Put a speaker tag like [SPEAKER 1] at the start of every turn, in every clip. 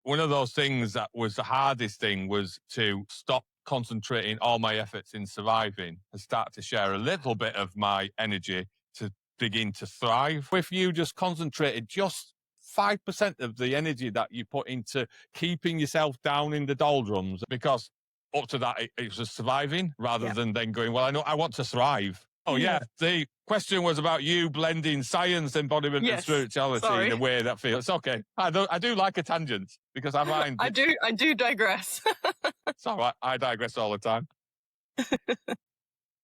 [SPEAKER 1] one of those things that was the hardest thing was to stop concentrating all my efforts in surviving and start to share a little bit of my energy to begin to thrive. If you just concentrated just 5% of the energy that you put into keeping yourself down in the doldrums, because up to that, it was just surviving rather than then going, well, I want to thrive. Oh, yeah. The question was about you blending science, embodiment, and spirituality in a way that feels okay. I do like a tangent because I find
[SPEAKER 2] I do digress.
[SPEAKER 1] it's all right. I digress all the time.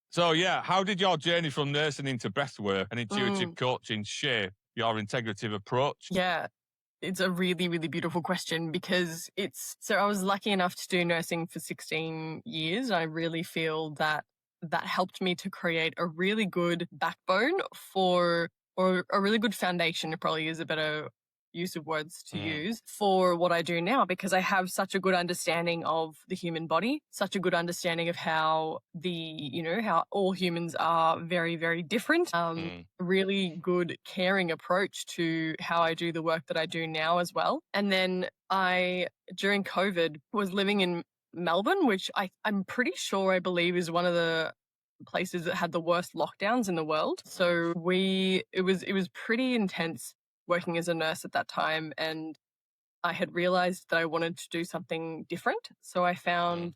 [SPEAKER 1] So, yeah, how did your journey from nursing into breathwork and intuitive coaching shape your integrative approach?
[SPEAKER 2] Yeah. It's a really, really beautiful question because so I was lucky enough to do nursing for 16 years. I really feel that helped me to create a really good backbone or a really good foundation, probably is a better use of words to use, for what I do now, because I have such a good understanding of the human body, such a good understanding of how how all humans are very, very different. Really good caring approach to how I do the work that I do now as well. And then during COVID, was living in Melbourne, which I'm pretty sure I believe is one of the places that had the worst lockdowns in the world. So it was pretty intense working as a nurse at that time, and I had realized that I wanted to do something different. So I found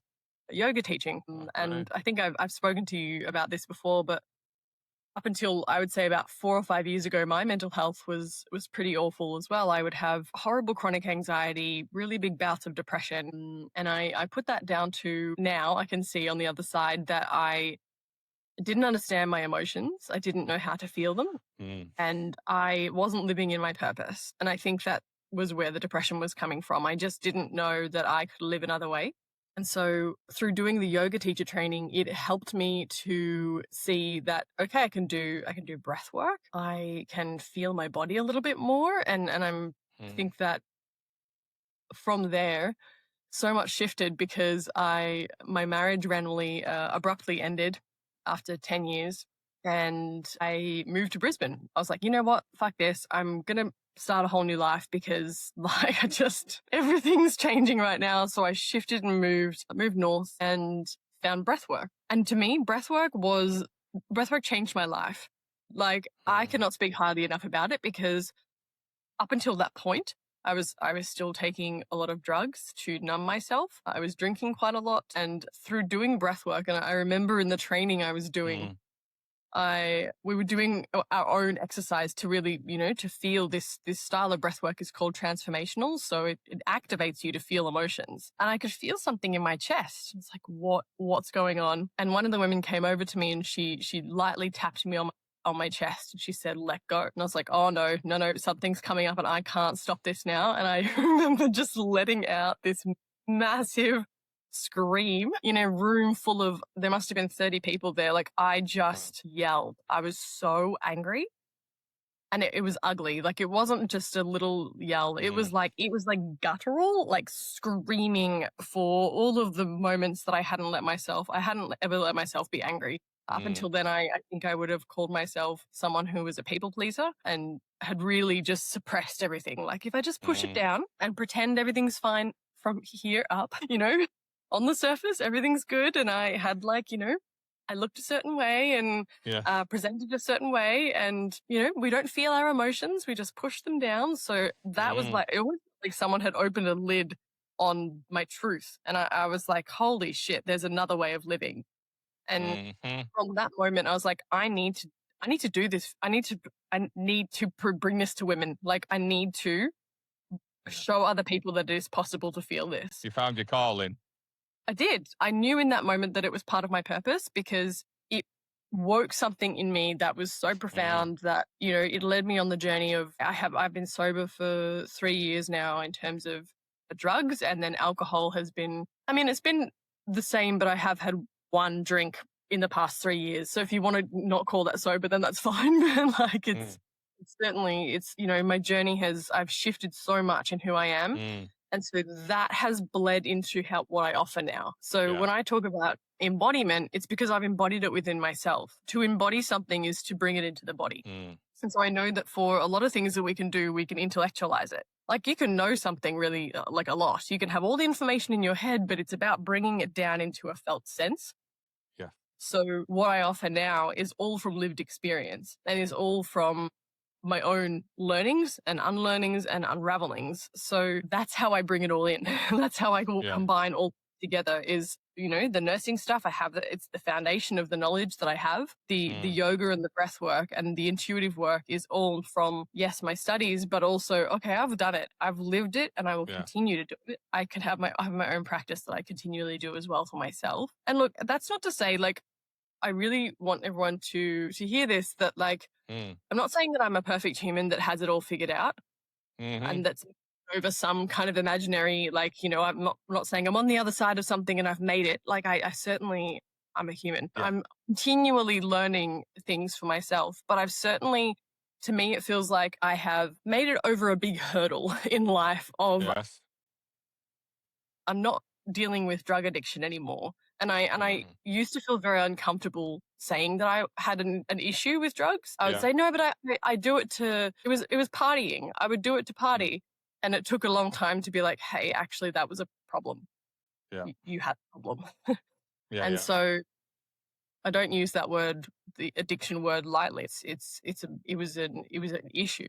[SPEAKER 2] yoga teaching, and I think I've spoken to you about this before, but up until I would say about 4 or 5 years ago, my mental health was pretty awful as well. I would have horrible chronic anxiety, really big bouts of depression. And I put that down to, now I can see on the other side that I didn't understand my emotions. I didn't know how to feel them. And I wasn't living in my purpose. And I think that was where the depression was coming from. I just didn't know that I could live another way. And so through doing the yoga teacher training, it helped me to see that, okay, I can do breath work. I can feel my body a little bit more. And I think that from there, so much shifted because my marriage randomly, abruptly ended after 10 years, and I moved to Brisbane. I was like, you know what? Fuck this. I'm going to start a whole new life because everything's changing right now. So I shifted and moved north and found breathwork. And to me, breathwork changed my life. Like, I cannot speak highly enough about it because up until that point, I was still taking a lot of drugs to numb myself. I was drinking quite a lot, and through doing breathwork, and I remember in the training I was doing, we were doing our own exercise to really, to feel this style of breathwork is called transformational. So it activates you to feel emotions. And I could feel something in my chest. It's like, what's going on? And one of the women came over to me and she lightly tapped me on my chest, and she said, let go. And I was like, oh no, something's coming up and I can't stop this now. And I remember just letting out this massive scream in a room full of, there must have been 30 people there. Like, I just yelled. I was so angry, and it was ugly. Like, it wasn't just a little yell. It was like guttural, like screaming for all of the moments that I hadn't ever let myself be angry. Up until then, I think I would have called myself someone who was a people pleaser and had really just suppressed everything. Like, if I just push it down and pretend everything's fine from here up, on the surface, everything's good. And I had I looked a certain way and presented a certain way. And, we don't feel our emotions. We just push them down. So that was it was like someone had opened a lid on my truth. And I was like, holy shit, there's another way of living. And from that moment, I was like, I need to do this. I need to bring this to women. Like, I need to show other people that it is possible to feel this.
[SPEAKER 1] You found your calling.
[SPEAKER 2] I did. I knew in that moment that it was part of my purpose because it woke something in me that was so profound that, it led me on the journey of, I've been sober for 3 years now in terms of drugs, and then alcohol has been, it's been the same, but I have had one drink in the past 3 years. So if you want to not call that sober, then that's fine. But it's certainly, my journey I've shifted so much in who I am. And so that has bled into what I offer now. So when I talk about embodiment, it's because I've embodied it within myself. To embody something is to bring it into the body. And so I know that for a lot of things that we can do, we can intellectualize it. Like you can know something really like a lot. You can have all the information in your head, but it's about bringing it down into a felt sense.
[SPEAKER 1] Yeah.
[SPEAKER 2] So what I offer now is all from lived experience and is all from my own learnings and unlearnings and unravelings. So that's how I bring it all in. That's how I will combine all together is, the nursing stuff I have. It's the foundation of the knowledge that I have. The yoga and the breath work and the intuitive work is all from, yes, my studies, but also, okay, I've done it. I've lived it and I will continue to do it. I have my own practice that I continually do as well for myself. And look, that's not to say like, I really want everyone to hear this, that like, I'm not saying that I'm a perfect human that has it all figured out and that's over some kind of imaginary, like, I'm not saying I'm on the other side of something and I've made it. Like I certainly, I'm a human.
[SPEAKER 1] Yeah.
[SPEAKER 2] I'm continually learning things for myself, but I've certainly, to me, it feels like I have made it over a big hurdle in life of I'm not dealing with drug addiction anymore. And I used to feel very uncomfortable saying that I had an issue with drugs. I would say, no, but I do it it was partying. I would do it to party. And it took a long time to be like, hey, actually that was a problem.
[SPEAKER 1] Yeah.
[SPEAKER 2] You had a problem.
[SPEAKER 1] And
[SPEAKER 2] so I don't use that word, the addiction word, lightly. It was an issue.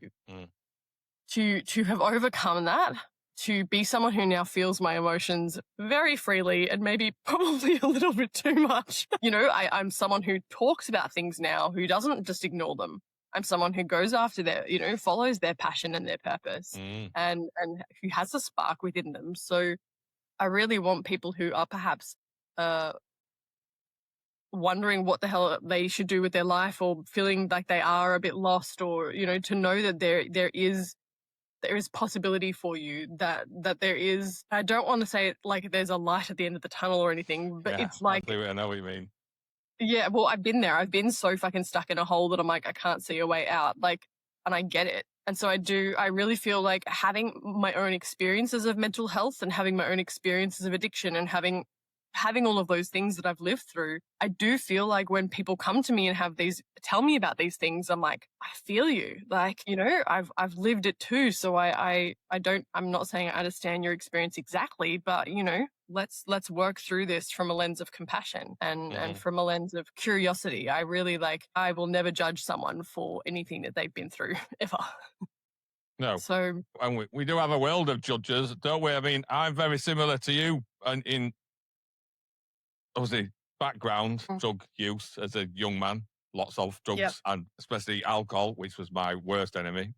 [SPEAKER 2] To have overcome that, to be someone who now feels my emotions very freely and maybe probably a little bit too much. I'm someone who talks about things now, who doesn't just ignore them. I'm someone who goes after follows their passion and their purpose and who has a spark within them. So I really want people who are perhaps wondering what the hell they should do with their life or feeling like they are a bit lost or, to know that there is possibility for you, that there is, I don't want to say it like there's a light at the end of the tunnel or anything, but it's like,
[SPEAKER 1] I know what you mean.
[SPEAKER 2] Yeah, well, I've been there. I've been so fucking stuck in a hole that I'm like, I can't see a way out. Like, and I get it. And so I really feel like having my own experiences of mental health and having my own experiences of addiction and having all of those things that I've lived through, I do feel like when people come to me and tell me about these things, I'm like, I feel you. Like, I've lived it too. So I'm not saying I understand your experience exactly, but let's work through this from a lens of compassion and from a lens of curiosity. I really I will never judge someone for anything that they've been through ever.
[SPEAKER 1] No.
[SPEAKER 2] So,
[SPEAKER 1] and we do have a world of judges, don't we? I mean, I'm very similar to you in obviously background drug use as a young man, lots of drugs and especially alcohol, which was my worst enemy.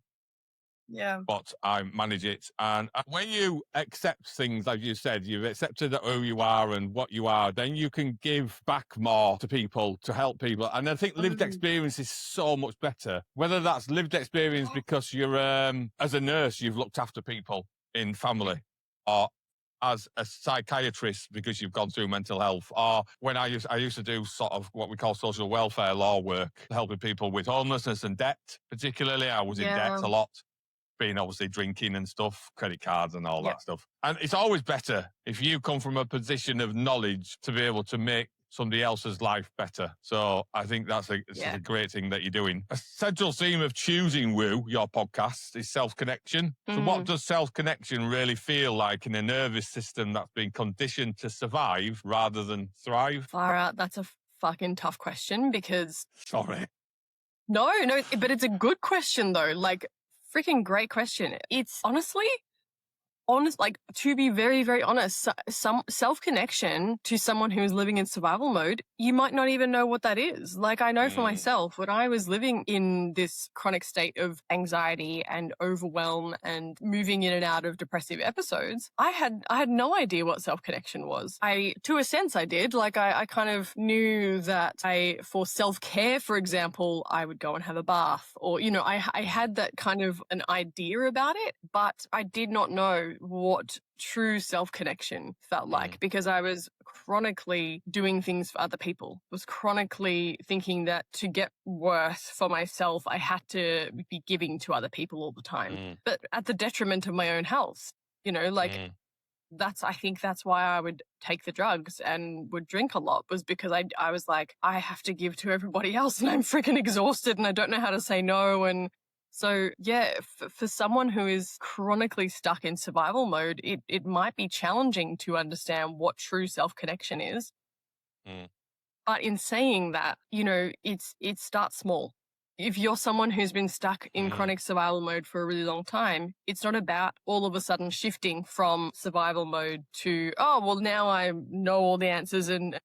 [SPEAKER 2] Yeah.
[SPEAKER 1] But I manage it. And when you accept things, like you said, you've accepted who you are and what you are, then you can give back more to people, to help people. And I think lived experience is so much better. Whether that's lived experience because you're, as a nurse, you've looked after people in family, or as a psychiatrist because you've gone through mental health, or when I used to do sort of what we call social welfare law work, helping people with homelessness and debt. Particularly, I was in debt a lot, being obviously drinking and stuff, credit cards and all that stuff. And it's always better if you come from a position of knowledge to be able to make somebody else's life better. So I think that's a great thing that you're doing. A central theme of Choosing Woo, your podcast, is self-connection. So what does self-connection really feel like in a nervous system that's been conditioned to survive rather than thrive?
[SPEAKER 2] Far out, that's a fucking tough question because...
[SPEAKER 1] Sorry.
[SPEAKER 2] No, but it's a good question though. Like, freaking great question. It's honestly, like, to be very, very honest, some self-connection to someone who is living in survival mode, you might not even know what that is. Like, I know for myself, when I was living in this chronic state of anxiety and overwhelm and moving in and out of depressive episodes, I had no idea what self-connection was. To a sense, I did. Like, I kind of knew that for self-care, for example, I would go and have a bath, or, I had that kind of an idea about it, but I did not know what true self-connection felt like because I was chronically doing things for other people. I was chronically thinking that to get worth for myself, I had to be giving to other people all the time, but at the detriment of my own health. I think that's why I would take the drugs and would drink a lot, was because I was like, I have to give to everybody else and I'm freaking exhausted and I don't know how to say no. And so, yeah, for someone who is chronically stuck in survival mode, it might be challenging to understand what true self-connection is.
[SPEAKER 1] Mm.
[SPEAKER 2] But in saying that, it starts small. If you're someone who's been stuck in chronic survival mode for a really long time, it's not about all of a sudden shifting from survival mode to, oh, well, now I know all the answers and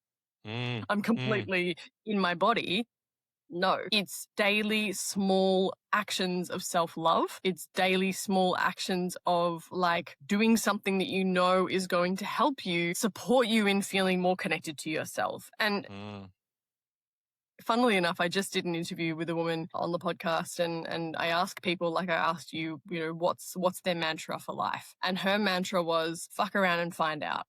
[SPEAKER 2] I'm completely in my body. No, it's daily small actions of self-love. It's daily small actions of like doing something that you know is going to help you, support you in feeling more connected to yourself. And funnily enough, I just did an interview with a woman on the podcast and I asked people, like I asked you, what's their mantra for life? And her mantra was fuck around and find out.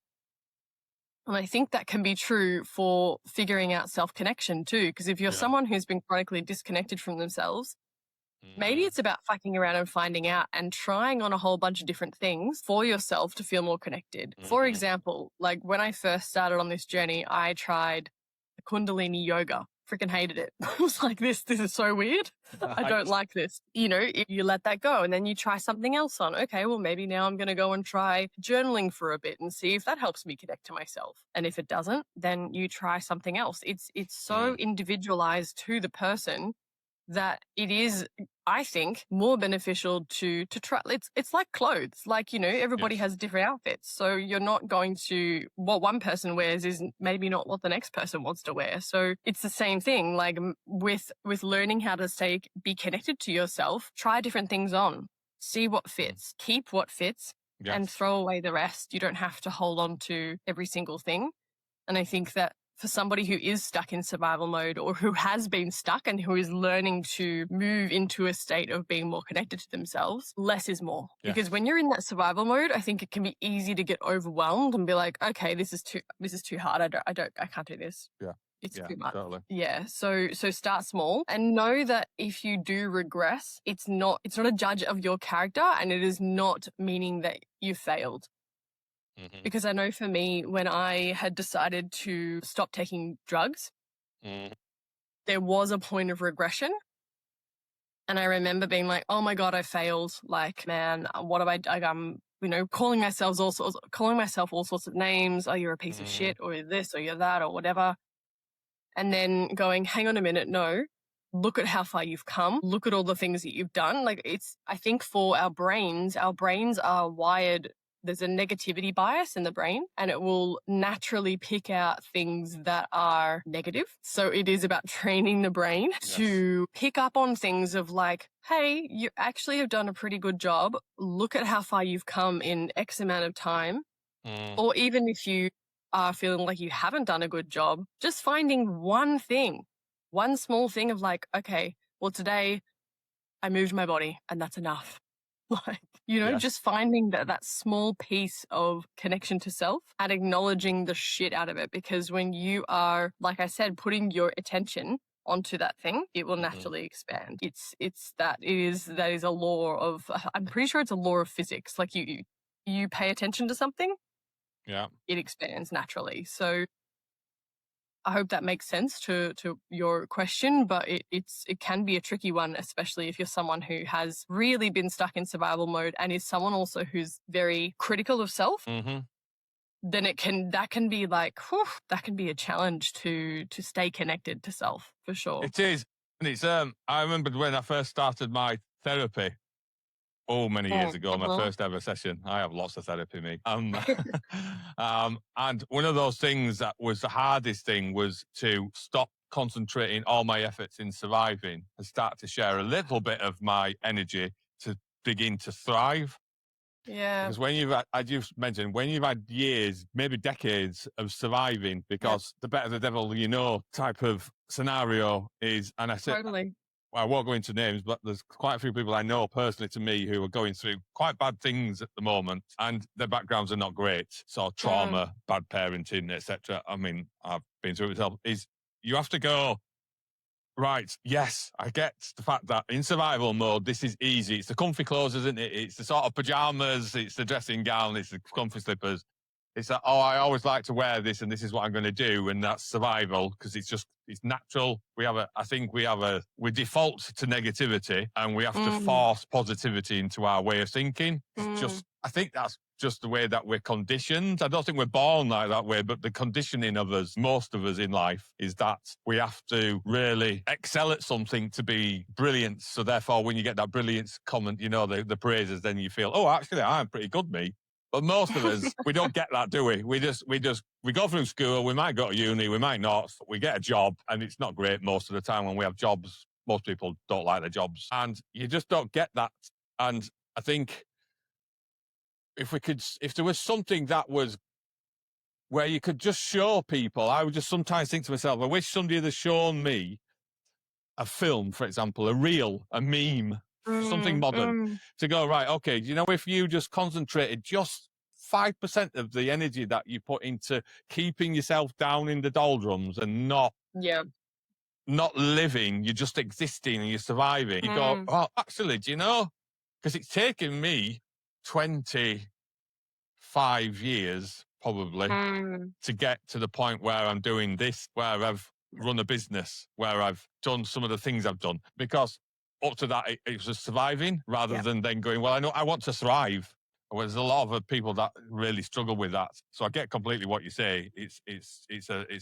[SPEAKER 2] And I think that can be true for figuring out self-connection too, because if you're someone who's been chronically disconnected from themselves, maybe it's about fucking around and finding out and trying on a whole bunch of different things for yourself to feel more connected. For example, like when I first started on this journey, I tried Kundalini yoga. Freaking hated it. I was like, this is so weird. I don't like this. You let that go and then you try something else on. Okay, well, maybe now I'm going to go and try journaling for a bit and see if that helps me connect to myself. And if it doesn't, then you try something else. It's so individualized to the person that it is, I think, more beneficial to try. It's like clothes. Like, everybody has different outfits. So you're not going to, what one person wears is maybe not what the next person wants to wear. So it's the same thing. Like with learning how to be connected to yourself, try different things on, see what fits, keep what fits and throw away the rest. You don't have to hold on to every single thing. And I think that for somebody who is stuck in survival mode or who has been stuck and who is learning to move into a state of being more connected to themselves, less is more.
[SPEAKER 1] Yes.
[SPEAKER 2] Because when you're in that survival mode, I think it can be easy to get overwhelmed and be like, okay, this is too hard. I can't do this.
[SPEAKER 1] Yeah.
[SPEAKER 2] It's too much.
[SPEAKER 1] Totally.
[SPEAKER 2] Yeah. So start small and know that if you do regress, it's not a judge of your character and it is not meaning that you failed. Because I know for me, when I had decided to stop taking drugs, there was a point of regression. And I remember being like, oh my God, I failed. Like, man, what have I done? Calling myself all sorts of names. Oh, you're a piece of shit, or you're this, or you're that, or whatever. And then going, hang on a minute, no. Look at how far you've come. Look at all the things that you've done. Like I think for our brains are wired. There's a negativity bias in the brain and it will naturally pick out things that are negative. So it is about training the brain to pick up on things of like, hey, you actually have done a pretty good job. Look at how far you've come in X amount of time. Or even if you are feeling like you haven't done a good job, just finding one small thing of like, okay, well, today I moved my body and that's enough. Like, just finding that small piece of connection to self and acknowledging the shit out of it. Because when you are, like I said, putting your attention onto that thing, it will naturally expand. That is a law of, I'm pretty sure it's a law of physics. Like you pay attention to something, it expands naturally. So I hope that makes sense to your question, but it can be a tricky one, especially if you're someone who has really been stuck in survival mode and is someone also who's very critical of self. Then that can be like, that can be a challenge to stay connected to self for sure.
[SPEAKER 1] It is. And it's, I remember when I first started my therapy, many years ago, my first ever session. I have lots of therapy, me. And one of those things that was the hardest thing was to stop concentrating all my efforts in surviving and start to share a little bit of my energy to begin to thrive.
[SPEAKER 2] Yeah.
[SPEAKER 1] Because when when you've had years, maybe decades of surviving, because the better the devil you know type of scenario is, and I said,
[SPEAKER 2] totally.
[SPEAKER 1] I won't go into names, but there's quite a few people I know personally to me who are going through quite bad things at the moment and their backgrounds are not great. So trauma, bad parenting, etc. I mean, I've been through it myself. Is you have to go, right, yes, I get the fact that in survival mode, this is easy. It's the comfy clothes, isn't it? It's the sort of pajamas, it's the dressing gown, it's the comfy slippers. It's like, oh, I always like to wear this and this is what I'm going to do. And that's survival because it's natural. We default to negativity and we have to force positivity into our way of thinking. I think that's just the way that we're conditioned. I don't think we're born like that way, but the conditioning of us, most of us in life, is that we have to really excel at something to be brilliant. So therefore, when you get that brilliance comment, the praises, then you feel, oh, actually, I'm pretty good, me. But most of us, we don't get that, do we? We go through school, we might go to uni, we might not, we get a job, and it's not great most of the time when we have jobs. Most people don't like their jobs, and you just don't get that. And I think if there was something that was where you could just show people, I would just sometimes think to myself, I wish somebody had shown me a film, for example, a reel, a meme, something modern, to go, right, okay, if you just concentrated just 5% of the energy that you put into keeping yourself down in the doldrums and not living, you're just existing and you're surviving, you go, oh, actually, because it's taken me 25 years probably to get to the point where I'm doing this, where I've run a business, where I've done some of the things I've done, because up to that it was just surviving rather than then going, well, I know I want to thrive. Well, there's a lot of people that really struggle with that. So I get completely what you say. It's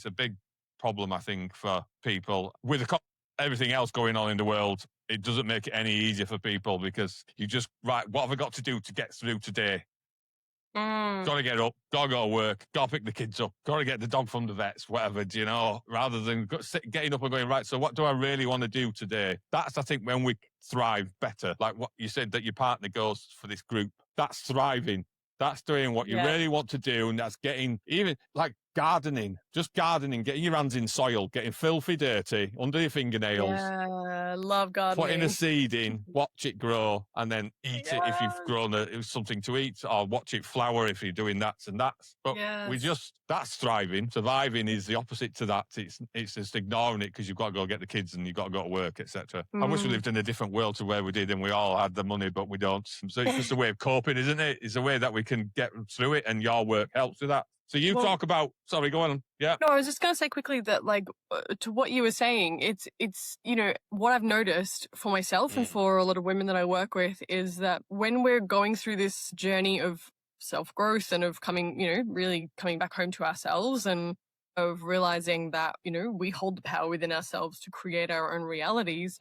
[SPEAKER 1] a big problem, I think, for people with everything else going on in the world. It doesn't make it any easier for people because you just, right, what have I got to do to get through today? Got to get up, got to go to work, got to pick the kids up, got to get the dog from the vets, whatever, rather than getting up and going, right, so what do I really want to do today? That's, I think, when we thrive better. Like what you said, that your partner goes for this group. That's thriving. That's doing what you really want to do. And that's getting, even like gardening, just gardening, getting your hands in soil, getting filthy dirty under your fingernails.
[SPEAKER 2] Yeah, love gardening.
[SPEAKER 1] Putting a seed in, watch it grow, and then eat it if you've grown something to eat, or watch it flower if you're doing that and that. But that's thriving. Surviving is the opposite to that. It's just ignoring it because you've got to go get the kids and you've got to go to work, etc. I wish we lived in a different world to where we did and we all had the money, but we don't. So it's just a way of coping, isn't it? It's a way that we can get through it, and your work helps with that. So you talk about, sorry, go on. Yeah.
[SPEAKER 2] No, I was just going to say quickly that, to what you were saying, it's, what I've noticed for myself and for a lot of women that I work with is that when we're going through this journey of self-growth and of coming, really coming back home to ourselves and of realizing that, we hold the power within ourselves to create our own realities.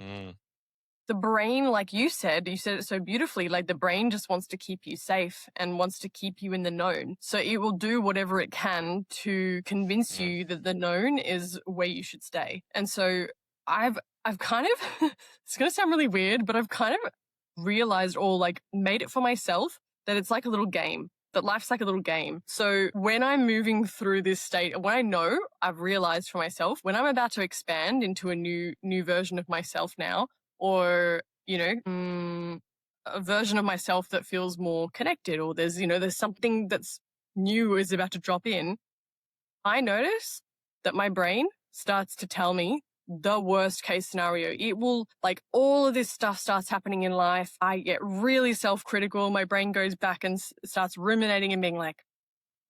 [SPEAKER 2] The brain, like you said it so beautifully, like the brain just wants to keep you safe and wants to keep you in the known. So it will do whatever it can to convince you that the known is where you should stay. And so I've kind of, it's going to sound really weird, but I've kind of realized or made it for myself that it's like a little game, that life's like a little game. So when I'm moving through this state, when I know, I've realized for myself, when I'm about to expand into a new version of myself now, or, a version of myself that feels more connected, or there's something that's new is about to drop in, I notice that my brain starts to tell me the worst case scenario. It will, all of this stuff starts happening in life. I get really self-critical. My brain goes back and starts ruminating and being like,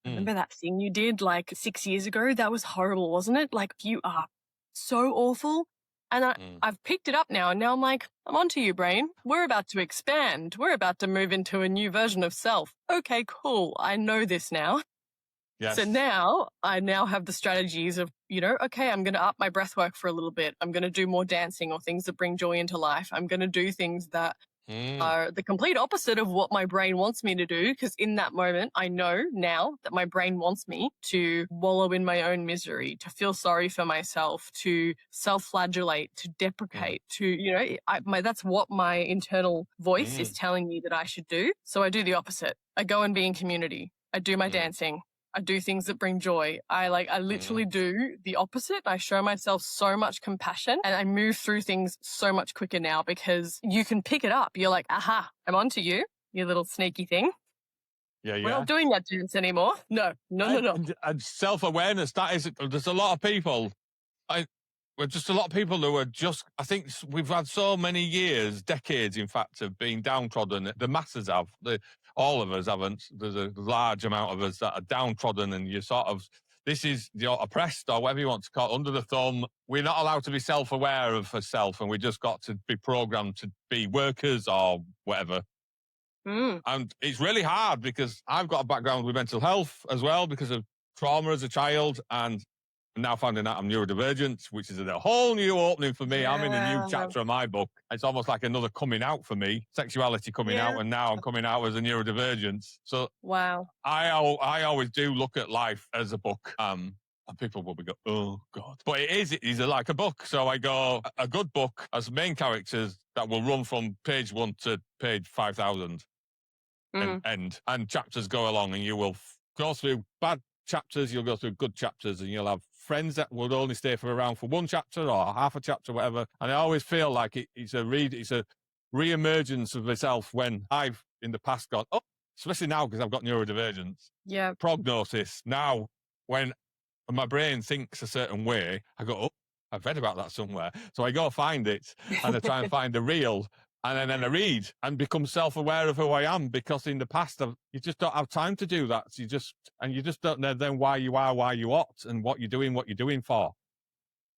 [SPEAKER 2] remember that thing you did 6 years ago? That was horrible, wasn't it? You are so awful. And I've picked it up now, and now I'm like, I'm onto you, brain. We're about to expand. We're about to move into a new version of self. Okay, cool. I know this now. Yes. So now I have the strategies of, okay, I'm going to up my breath work for a little bit. I'm going to do more dancing or things that bring joy into life. I'm going to do things that are the complete opposite of what my brain wants me to do, because in that moment, I know now that my brain wants me to wallow in my own misery, to feel sorry for myself, to self-flagellate, to deprecate, to, that's what my internal voice is telling me that I should do. So I do the opposite. I go and be in community. I do my dancing. I do things that bring joy. I literally do the opposite. I show myself so much compassion, and I move through things so much quicker now because you can pick it up. You're like, aha, I'm onto you, you little sneaky thing. Yeah. We're not doing that dance anymore. No.
[SPEAKER 1] And self-awareness, there's a lot of people. Well, just a lot of people who are just, I think we've had so many years, decades, in fact, of being downtrodden. The masses have, all of us haven't. There's a large amount of us that are downtrodden, and you're sort of, this is, you're oppressed or whatever you want to call it, under the thumb. We're not allowed to be self-aware of ourselves, and we just got to be programmed to be workers or whatever. And it's really hard because I've got a background with mental health as well because of trauma as a child, and now finding out I'm neurodivergent, which is a whole new opening for me. I'm in a new chapter of my book. It's almost like another coming out for me, sexuality coming out, and now I'm coming out as a neurodivergent. So
[SPEAKER 2] wow.
[SPEAKER 1] I always do look at life as a book. And people will go, oh, God. But it is like a book. So I go, a good book has main characters that will run from page 1 to page 5,000 and end. And chapters go along, and you will go through bad chapters, you'll go through good chapters, and you'll have friends that would only stay for around for one chapter or half a chapter, whatever. And I always feel like it's a re-emergence of myself when I've in the past gone, oh, especially now because I've got neurodivergence.
[SPEAKER 2] Yeah.
[SPEAKER 1] Prognosis. Now, when my brain thinks a certain way, I go, oh, I've read about that somewhere. So I go find it and I try and find the real. And then I read and become self-aware of who I am, because in the past, you just don't have time to do that. So you just don't know then why you are, why you ought, and what you're doing for.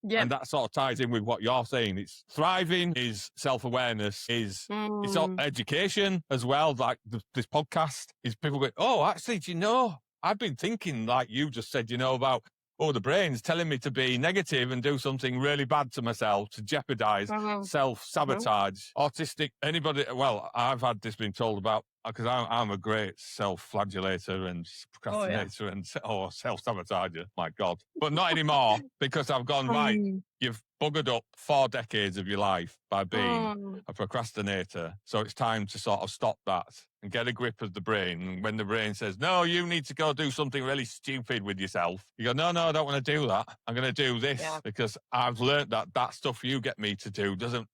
[SPEAKER 1] Yeah. And that sort of ties in with what you're saying. It's thriving, is self-awareness, is it's all education as well. Like this podcast is people going, oh, actually, do you know, I've been thinking, like you just said, about, oh, the brain's telling me to be negative and do something really bad to myself, to jeopardize, self-sabotage, autistic, anybody. Well, I've had this being told about, because I'm a great self-flagellator and procrastinator and self-sabotager, my God. But not anymore, because I've gone, right, you've buggered up 4 decades of your life by being a procrastinator. So it's time to sort of stop that and get a grip of the brain. And when the brain says, no, you need to go do something really stupid with yourself, you go, no, I don't want to do that. I'm going to do this because I've learned that stuff you get me to do doesn't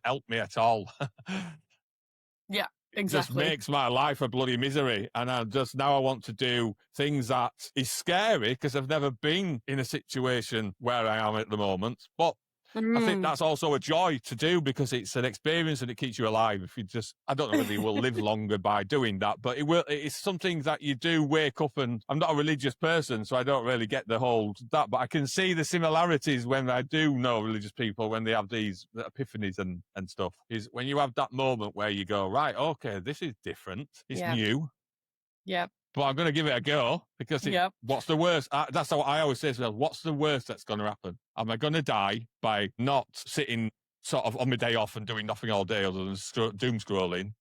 [SPEAKER 1] help me at all.
[SPEAKER 2] Yeah. Exactly.
[SPEAKER 1] It just makes my life a bloody misery. And now I want to do things that is scary because I've never been in a situation where I am at the moment. But I think that's also a joy to do because it's an experience and it keeps you alive. If you I don't know whether you will live longer by doing that, but it's something that you do wake up, and I'm not a religious person, so I don't really get the whole that, but I can see the similarities when I do know religious people, when they have these epiphanies and stuff, is when you have that moment where you go, right, okay, this is different. It's new.
[SPEAKER 2] Yep.
[SPEAKER 1] But I'm going to give it a go because what's the worst? That's how I always say to myself, what's the worst that's going to happen? Am I going to die by not sitting sort of on my day off and doing nothing all day other than doom scrolling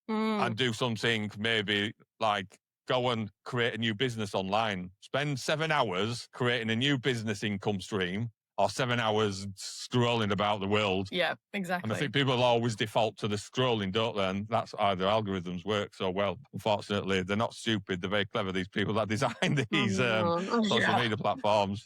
[SPEAKER 1] and do something maybe like go and create a new business online, spend 7 hours creating a new business income stream, or 7 hours scrolling about the world. Yeah, exactly. And I think people always default to the scrolling, don't they? And that's how their algorithms work so well. Unfortunately, they're not stupid. They're very clever, these people that design these social media platforms.